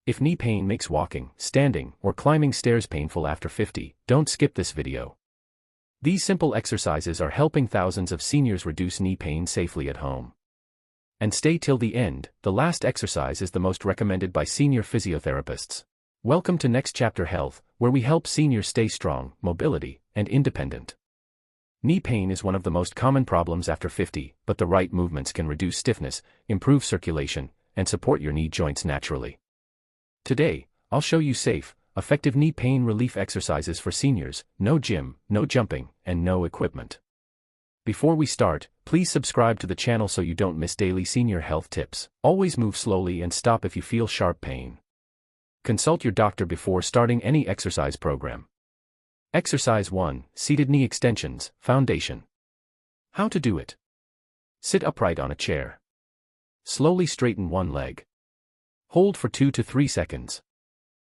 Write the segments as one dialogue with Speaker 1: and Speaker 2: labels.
Speaker 1: If knee pain makes walking, standing, or climbing stairs painful after 50, don't skip this video. These simple exercises are helping thousands of seniors reduce knee pain safely at home. And stay till the end, the last exercise is the most recommended by senior physiotherapists. Welcome to Next Chapter Health, where we help seniors stay strong, mobility, and independent. Knee pain is one of the most common problems after 50, but the right movements can reduce stiffness, improve circulation, and support your knee joints naturally. Today, I'll show you safe, effective knee pain relief exercises for seniors, no gym, no jumping, and no equipment. Before we start, please subscribe to the channel so you don't miss daily senior health tips. Always move slowly and stop if you feel sharp pain. Consult your doctor before starting any exercise program. Exercise 1, Seated Knee Extensions, Foundation. How to do it. Sit upright on a chair. Slowly straighten one leg. Hold for 2 to 3 seconds.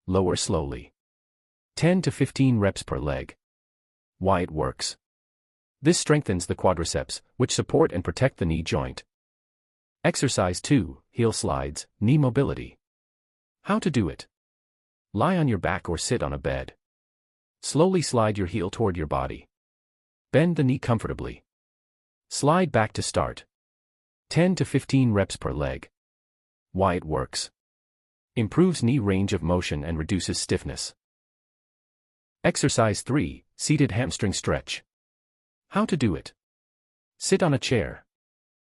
Speaker 1: Lower slowly. 10 to 15 reps per leg. Why it works. This strengthens the quadriceps, which support and protect the knee joint. Exercise 2, Heel Slides, Knee Mobility. How to do it. Lie on your back or sit on a bed. Slowly slide your heel toward your body. Bend the knee comfortably. Slide back to start. 10 to 15 reps per leg. Why it works. Improves knee range of motion and reduces stiffness. Exercise 3, Seated Hamstring Stretch. How to do it. Sit on a chair.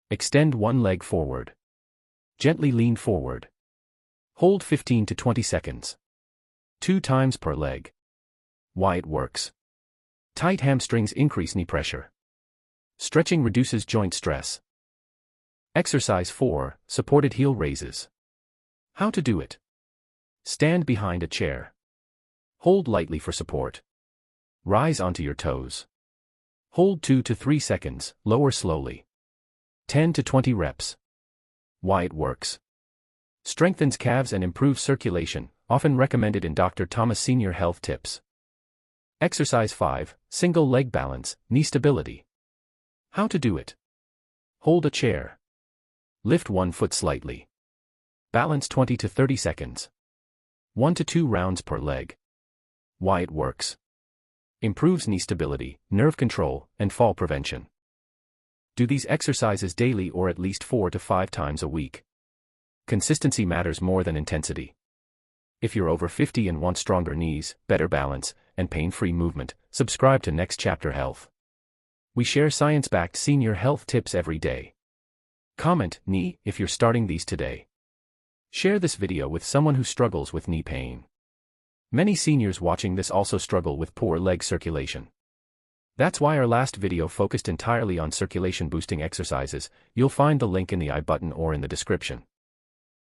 Speaker 1: Extend one leg forward. Gently lean forward. Hold 15 to 20 seconds. 2 times per leg. Why it works. Tight hamstrings increase knee pressure. Stretching reduces joint stress. Exercise 4, Supported Heel Raises. How to do it. Stand behind a chair. Hold lightly for support. Rise onto your toes. Hold 2 to 3 seconds, lower slowly. 10 to 20 reps. Why it works. Strengthens calves and improves circulation, often recommended in Dr. Thomas Senior Health Tips. Exercise 5, Single Leg Balance, Knee Stability. How to do it. Hold a chair. Lift one foot slightly. Balance 20 to 30 seconds. 1 to 2 rounds per leg. Why it works. Improves knee stability, nerve control, and fall prevention. Do these exercises daily or at least 4 to 5 times a week. Consistency matters more than intensity. If you're over 50 and want stronger knees, better balance, and pain-free movement, subscribe to Next Chapter Health. We share science-backed senior health tips every day. Comment knee if you're starting these today. Share this video with someone who struggles with knee pain. Many seniors watching this also struggle with poor leg circulation. That's why our last video focused entirely on circulation boosting exercises. You'll find the link in the I button or in the description.